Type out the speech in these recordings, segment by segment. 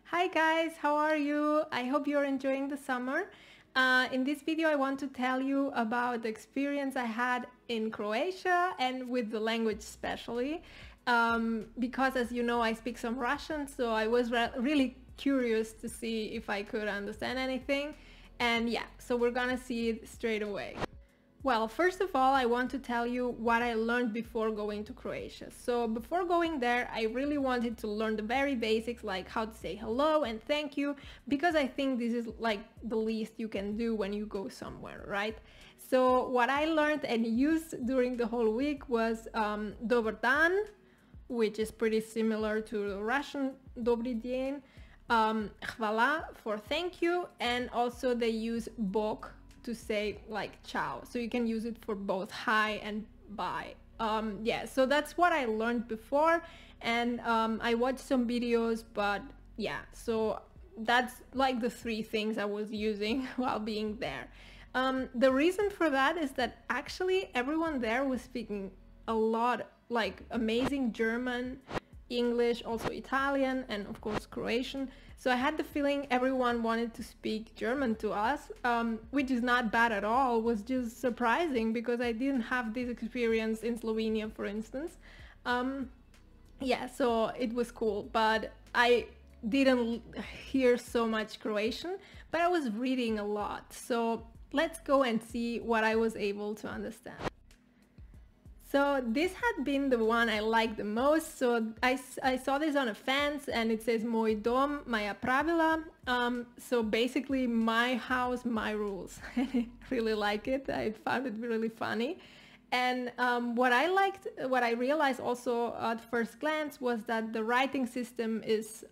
Hi guys, how are you? I hope you're enjoying the summer. In this video I want to tell you about the experience I had in Croatia and with the language especially. Because as you know I speak some Russian, so I was really curious to see if I could understand anything. And yeah, so we're gonna see it straight away. Well, first of all, I want to tell you what I learned before going to Croatia. So before going there, I really wanted to learn the very basics, like how to say hello and thank you, because I think this is like the least you can do when you go somewhere, right? So what I learned and used during the whole week was Dobar dan, which is pretty similar to the Russian Dobry den, hvala for thank you, and also they use bok to say like ciao, so you can use it for both hi and bye. Yeah, so that's what I learned before, and I watched some videos, but yeah, so that's like the three things I was using while being there. The reason for that is that actually everyone there was speaking a lot, like amazing German, English, also Italian, and of course Croatian. So I had the feeling everyone wanted to speak German to us, which is not bad at all. It was just surprising because I didn't have this experience in Slovenia, for instance. Yeah, so it was cool, but I didn't hear so much Croatian, but I was reading a lot. So let's go and see what I was able to understand. So this had been the one I liked the most. So I saw this on a fence and it says Moj dom, moja pravila. So basically my house, my rules. I really like it. I found it really funny. And what I realized also at first glance was that the writing system is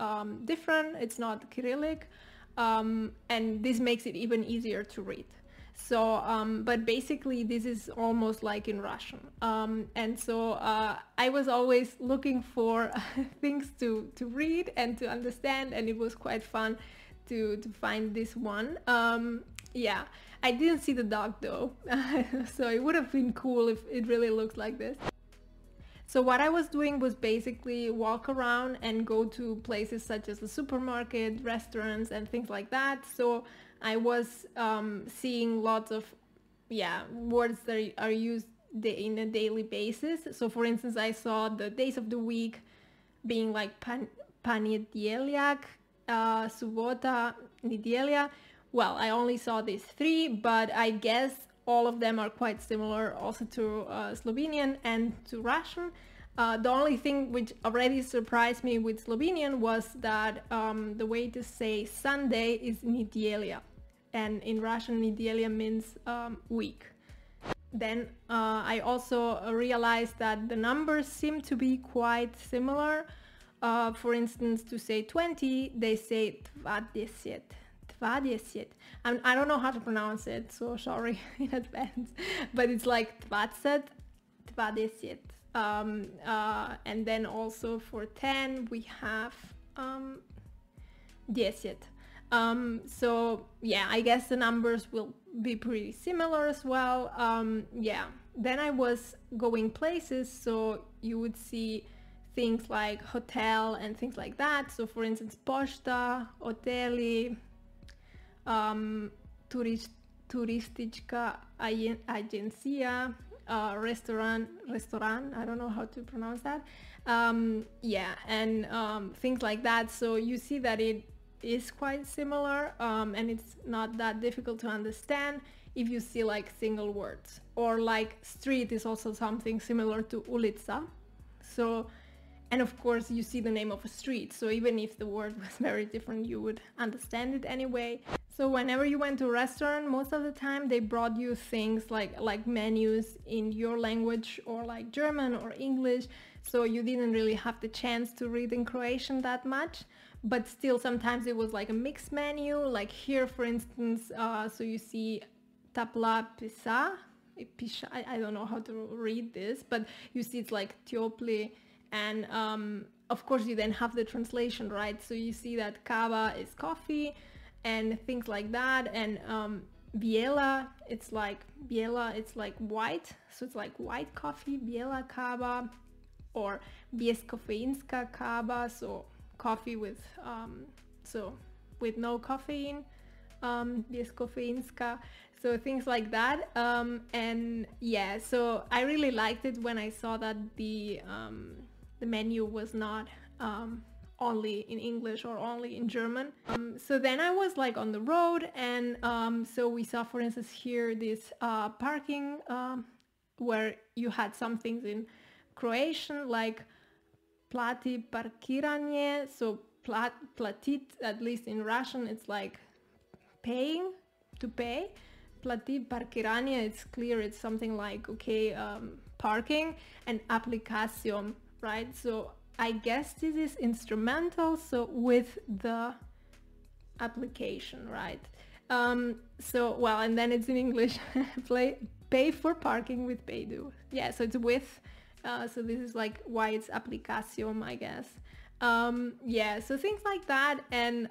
different. It's not Cyrillic. And this makes it even easier to read. So, but basically this is almost like in Russian. And so I was always looking for things to read and to understand, and it was quite fun to find this one. Yeah, I didn't see the dog though, so it would have been cool if it really looked like this. So what I was doing was basically walk around and go to places such as the supermarket, restaurants, and things like that. So I was seeing lots of words that are used in a daily basis. So for instance, I saw the days of the week being like Понедельник, Subota, Nedelja. Well, I only saw these three, but I guess all of them are quite similar also to Slovenian and to Russian. The only thing which already surprised me with Slovenian was that the way to say Sunday is Nedelja, and in Russian Nedelja means week. Then I also realized that the numbers seem to be quite similar. For instance, to say 20, they say 20. 20. I don't know how to pronounce it, so sorry in advance, but it's like 20, 20. And then also for 10 we have 10. So yeah, I guess the numbers will be pretty similar as well. Yeah, then I was going places, so you would see things like hotel and things like that. So for instance, pošta, hoteli, turistička agencija, restaurant, I don't know how to pronounce that. Yeah, and things like that. So you see that it is quite similar, and it's not that difficult to understand if you see like single words. Or like street is also something similar to ulica. So, and of course you see the name of a street, so even if the word was very different you would understand it anyway. So whenever you went to a restaurant, most of the time they brought you things like menus in your language, or like German or English, so you didn't really have the chance to read in Croatian that much. But still, sometimes it was like a mixed menu, like here for instance, so you see tapla pisa, I don't know how to read this, but you see it's like teopli, and of course you then have the translation, right? So you see that kava is coffee and things like that, and biela, it's like white, so it's like white coffee, biela kava, or bezkofeinska kava, so coffee with so with no caffeine, bezkofeinska, so things like that. And yeah, so I really liked it when I saw that the menu was not only in English or only in German. So then I was like on the road, and so we saw, for instance, here this parking where you had some things in Croatian like plati parkiranje, so platit, at least in Russian, it's like paying, to pay. Plati parkiranje, it's clear, it's something like, okay, parking, and application, right? So I guess this is instrumental, so with the application, right? So, well, and then it's in English, pay for parking with paydo. Yeah, so it's with, so this is like why it's application, I guess. Yeah, so things like that. And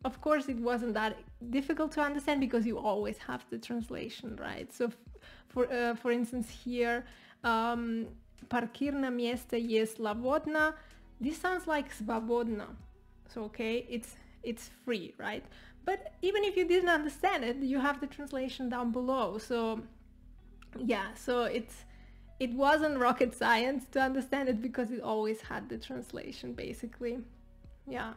of course it wasn't that difficult to understand because you always have the translation, right? So for instance here, parkirna mjesta je slobodna. This sounds like svobodna. So okay, it's free, right? But even if you didn't understand it, you have the translation down below. So yeah, so it wasn't rocket science to understand it because it always had the translation, basically. Yeah.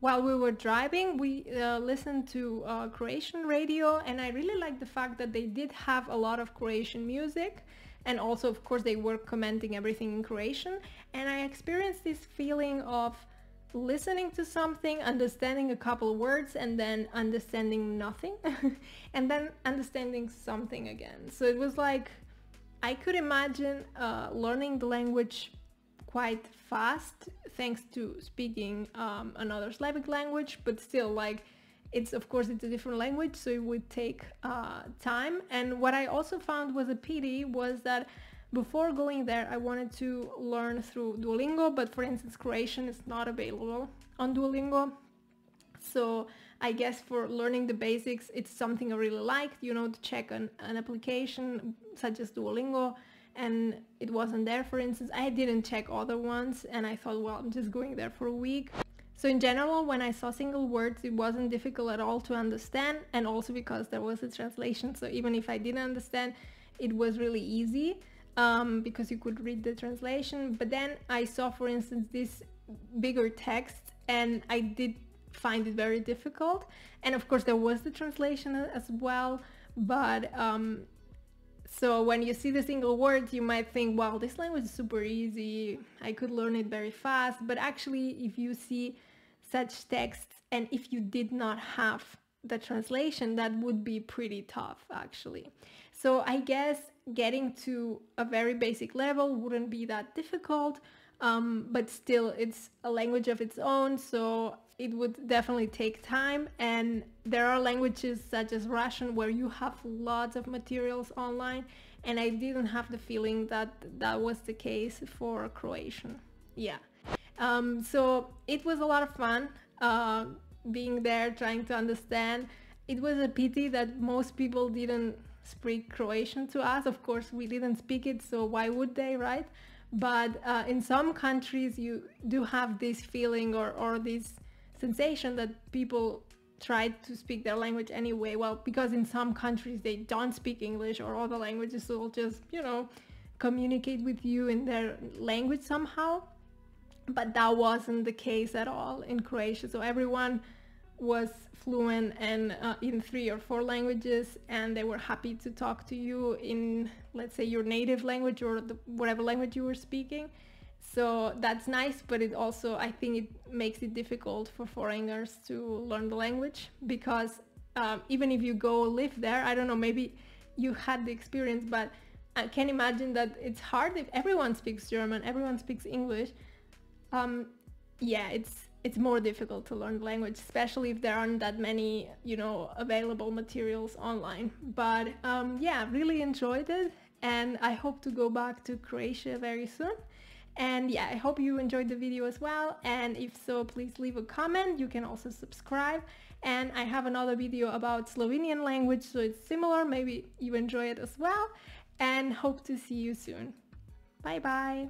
While we were driving, we listened to Croatian radio, and I really liked the fact that they did have a lot of Croatian music, and also, of course, they were commenting everything in Croatian, and I experienced this feeling of listening to something, understanding a couple words, and then understanding nothing, and then understanding something again. So it was like, I could imagine learning the language quite fast thanks to speaking another Slavic language, but still, like, it's, of course, it's a different language, so it would take time. And what I also found was a pity was that before going there I wanted to learn through Duolingo, but for instance Croatian is not available on Duolingo. So I guess for learning the basics, it's something I really liked, you know, to check an application such as Duolingo, and it wasn't there, for instance. I didn't check other ones, and I thought, well, I'm just going there for a week. So in general, when I saw single words, it wasn't difficult at all to understand, and also because there was a translation, so even if I didn't understand, it was really easy, because you could read the translation. But then I saw, for instance, this bigger text, and I did find it very difficult, and of course there was the translation as well, but so when you see the single words, you might think, well, this language is super easy, I could learn it very fast. But actually, if you see such texts and if you did not have the translation, that would be pretty tough, actually. So I guess getting to a very basic level wouldn't be that difficult, but still it's a language of its own, so it would definitely take time. And there are languages such as Russian where you have lots of materials online, and I didn't have the feeling that that was the case for Croatian. Yeah. So it was a lot of fun being there, trying to understand. It was a pity that most people didn't speak Croatian to us. Of course, we didn't speak it, so why would they, right? But in some countries you do have this feeling or this sensation that people try to speak their language anyway. Well, because in some countries they don't speak English or other languages, so they'll just, you know, communicate with you in their language somehow. But that wasn't the case at all in Croatia. So everyone was fluent and in 3 or 4 languages, and they were happy to talk to you in, let's say, your native language or whatever language you were speaking. So that's nice, but it also, I think it makes it difficult for foreigners to learn the language, because even if you go live there, I don't know, maybe you had the experience, but I can imagine that it's hard if everyone speaks German, everyone speaks English. Yeah, it's more difficult to learn the language, especially if there aren't that many, you know, available materials online. But yeah, really enjoyed it, and I hope to go back to Croatia very soon. And yeah, I hope you enjoyed the video as well, and if so, please leave a comment. You can also subscribe, and I have another video about Slovenian language, so it's similar, maybe you enjoy it as well, and hope to see you soon. Bye bye!